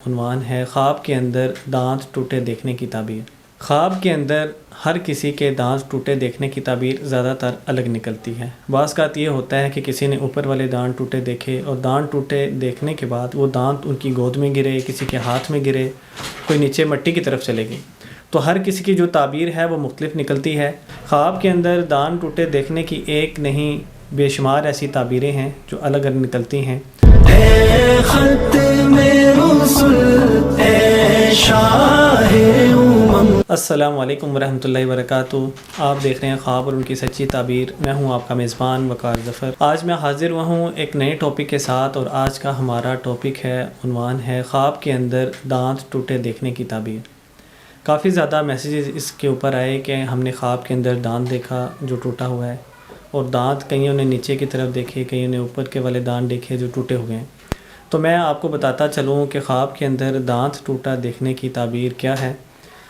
عنوان ہے خواب کے اندر دانت ٹوٹے دیکھنے کی تعبیر۔ خواب کے اندر ہر کسی کے دانت ٹوٹے دیکھنے کی تعبیر زیادہ تر الگ نکلتی ہے۔ بعض اوقات یہ ہوتا ہے کہ کسی نے اوپر والے دانت ٹوٹے دیکھے اور دانت ٹوٹے دیکھنے کے بعد وہ دانت ان کی گود میں گرے، کسی کے ہاتھ میں گرے، کوئی نیچے مٹی کی طرف چلے گئی۔ تو ہر کسی کی جو تعبیر ہے وہ مختلف نکلتی ہے۔ خواب کے اندر دانت ٹوٹے دیکھنے کی ایک نہیں بے شمار ایسی تعبیریں ہیں جو الگ الگ نکلتی ہیں۔ اے ختم رسل اے شاہ امم۔ السلام علیکم ورحمۃ اللہ وبرکاتہ۔ آپ دیکھ رہے ہیں خواب اور ان کی سچی تعبیر۔ میں ہوں آپ کا میزبان وقار ظفر۔ آج میں حاضر ہوا ہوں ایک نئے ٹاپک کے ساتھ، اور آج کا ہمارا ٹاپک ہے، عنوان ہے خواب کے اندر دانت ٹوٹے دیکھنے کی تعبیر۔ کافی زیادہ میسیجز اس کے اوپر آئے کہ ہم نے خواب کے اندر دانت دیکھا جو ٹوٹا ہوا ہے، اور دانت کئیوں نے نیچے کی طرف دیکھے، کئیوں نے اوپر کے والے دانت دیکھے جو ٹوٹے ہوئے ہیں۔ تو میں آپ کو بتاتا چلوں کہ خواب کے اندر دانت ٹوٹا دیکھنے کی تعبیر کیا ہے۔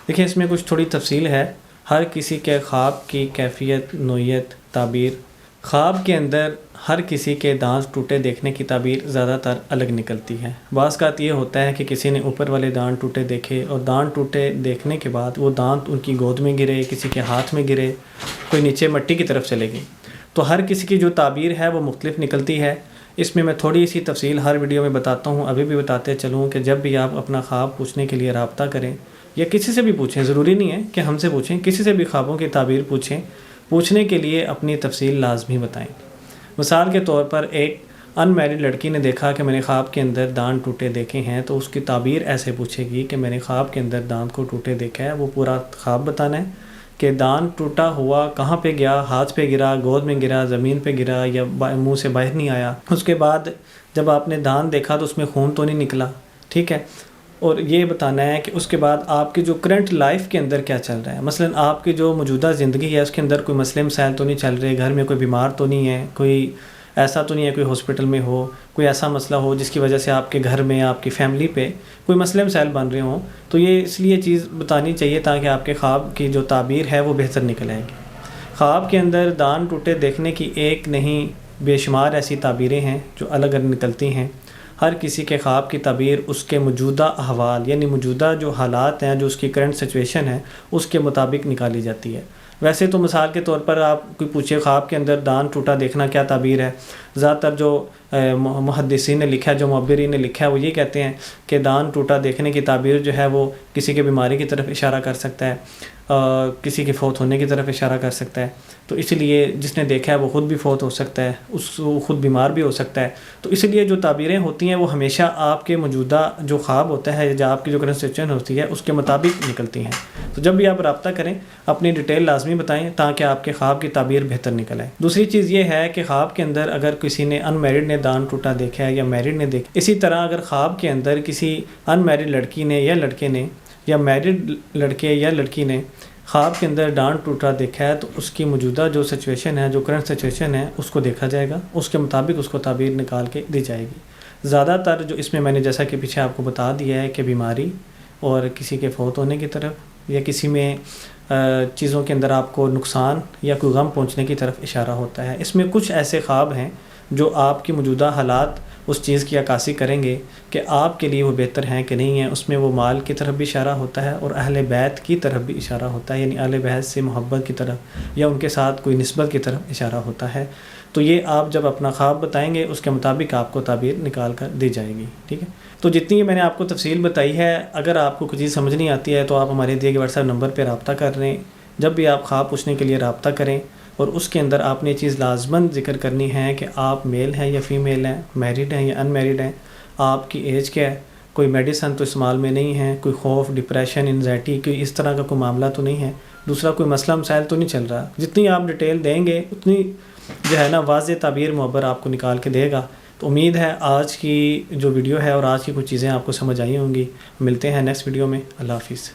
دیکھیں، اس میں کچھ تھوڑی تفصیل ہے۔ ہر کسی کے خواب کی کیفیت، نوعیت، تعبیر۔ خواب کے اندر ہر کسی کے دانت ٹوٹے دیکھنے کی تعبیر زیادہ تر الگ نکلتی ہے۔ بعض اوقات یہ ہوتا ہے کہ کسی نے اوپر والے دانت ٹوٹے دیکھے اور دانت ٹوٹے دیکھنے کے بعد وہ دانت ان کی گود میں گرے، کسی کے ہاتھ میں گرے، کوئی نیچے مٹی کی طرف چلے گئی۔ تو ہر کسی کی جو تعبیر ہے وہ مختلف نکلتی ہے۔ اس میں تھوڑی سی تفصیل ہر ویڈیو میں بتاتا ہوں۔ ابھی بھی بتاتے چلوں کہ جب بھی آپ اپنا خواب پوچھنے کے لیے رابطہ کریں، یا کسی سے بھی پوچھیں، ضروری نہیں ہے کہ ہم سے پوچھیں، کسی سے بھی خوابوں کی تعبیر پوچھنے کے لیے اپنی تفصیل لازمی بتائیں۔ مثال کے طور پر ایک ان میرڈ لڑکی نے دیکھا کہ میں نے خواب کے اندر دانت ٹوٹے دیکھے ہیں، تو اس کی تعبیر ایسے پوچھے گی کہ میں نے خواب کے اندر دانت کو ٹوٹے دیکھا ہے۔ وہ پورا خواب بتانا ہے کہ دانت ٹوٹا ہوا کہاں پہ گیا، ہاتھ پہ گرا، گود میں گرا، زمین پہ گرا، یا منہ سے باہر نہیں آیا۔ اس کے بعد جب آپ نے دانت دیکھا تو اس میں خون تو نہیں نکلا، ٹھیک ہے؟ اور یہ بتانا ہے کہ اس کے بعد آپ کی جو کرنٹ لائف کے اندر کیا چل رہا ہے۔ مثلا آپ کی جو موجودہ زندگی ہے اس کے اندر کوئی مسئلے مسائل تو نہیں چل رہے، گھر میں کوئی بیمار تو نہیں ہے، کوئی ایسا تو نہیں ہے کوئی ہاسپٹل میں ہو، کوئی ایسا مسئلہ ہو جس کی وجہ سے آپ کے گھر میں، آپ کی فیملی پہ کوئی مسئلے مسائل بن رہے ہوں۔ تو یہ اس لیے چیز بتانی چاہیے تاکہ آپ کے خواب کی جو تعبیر ہے وہ بہتر نکل آئے گی۔ خواب کے اندر دانت ٹوٹے دیکھنے کی ایک نہیں بے شمار ایسی تعبیریں ہیں جو الگ الگ نکلتی ہیں۔ ہر کسی کے خواب کی تعبیر اس کے موجودہ احوال، یعنی موجودہ جو حالات ہیں، جو اس کی کرنٹ سچویشن ہے، اس کے مطابق نکالی جاتی ہے۔ ویسے تو مثال کے طور پر آپ کوئی پوچھے خواب کے اندر دانت ٹوٹا دیکھنا کیا تعبیر ہے، زیادہ تر جو محدثین نے لکھا ہے، جو معبرین نے لکھا ہے، وہ یہ کہتے ہیں کہ دانت ٹوٹا دیکھنے کی تعبیر جو ہے وہ کسی کے بیماری کی طرف اشارہ کر سکتا ہے، کسی کے فوت ہونے کی طرف اشارہ کر سکتا ہے۔ تو اس لیے جس نے دیکھا ہے وہ خود بھی فوت ہو سکتا ہے، وہ خود بیمار بھی ہو سکتا ہے۔ تو اس لیے جو تعبیریں ہوتی ہیں وہ ہمیشہ آپ کے موجودہ جو خواب ہوتا ہے، یا آپ کی جو کرنٹ سچویشن ہوتی ہے، اس کے مطابق نکلتی ہیں۔ تو جب بھی آپ رابطہ کریں اپنی ڈیٹیل لازمی بتائیں تاکہ آپ کے خواب کی تعبیر بہتر نکل آئے۔ دوسری چیز یہ ہے کہ خواب کے اندر اگر کسی نے ان میرڈ نے دانت ٹوٹا دیکھا ہے یا میرڈ نے دیکھا، اسی طرح اگر خواب کے اندر کسی ان میرڈ لڑکی نے یا لڑکے نے، یا میرڈ لڑکے یا لڑکی نے خواب کے اندر دانت ٹوٹا دیکھا ہے، تو اس کی موجودہ جو سچویشن ہے، جو کرنٹ سچویشن ہے، اس کو دیکھا جائے گا، اس کے مطابق اس کو تعبیر نکال کے دی جائے گی۔ زیادہ تر جو اس میں نے جیسا کہ پیچھے آپ کو بتا دیا ہے کہ بیماری اور کسی کے فوت ہونے کی طرف، یا کسی میں چیزوں کے اندر آپ کو نقصان یا کوئی غم پہنچنے کی طرف اشارہ ہوتا ہے۔ اس میں کچھ ایسے خواب ہیں جو آپ کی موجودہ حالات اس چیز کی عکاسی کریں گے کہ آپ کے لیے وہ بہتر ہیں کہ نہیں ہیں۔ اس میں وہ مال کی طرف بھی اشارہ ہوتا ہے اور اہل بیت کی طرف بھی اشارہ ہوتا ہے، یعنی اہل بیت سے محبت کی طرف یا ان کے ساتھ کوئی نسبت کی طرف اشارہ ہوتا ہے۔ تو یہ آپ جب اپنا خواب بتائیں گے اس کے مطابق آپ کو تعبیر نکال کر دی جائے گی، ٹھیک ہے؟ تو جتنی میں نے آپ کو تفصیل بتائی ہے، اگر آپ کو کوئی چیز سمجھ نہیں آتی ہے تو آپ ہمارے دیے گئے واٹس ایپ نمبر پہ رابطہ کر رہے ہیں۔ جب بھی آپ خواب پوچھنے کے لیے رابطہ کریں، اور اس کے اندر آپ نے چیز لازماً ذکر کرنی ہے کہ آپ میل ہیں یا فیمیل ہیں، میرڈ ہیں یا ان میرڈ ہیں، آپ کی ایج کیا ہے، کوئی میڈیسن تو استعمال میں نہیں ہے، کوئی خوف، ڈپریشن، انزائٹی، کوئی اس طرح کا کوئی معاملہ تو نہیں ہے، دوسرا کوئی مسئلہ مسائل تو نہیں چل رہا۔ جتنی آپ ڈیٹیل دیں گے اتنی جو ہے نا واضح تعبیر معبر آپ کو نکال کے دے گا۔ تو امید ہے آج کی جو ویڈیو ہے اور آج کی کچھ چیزیں آپ کو سمجھ آئی ہوں گی۔ ملتے ہیں نیکسٹ ویڈیو میں۔ اللہ حافظ۔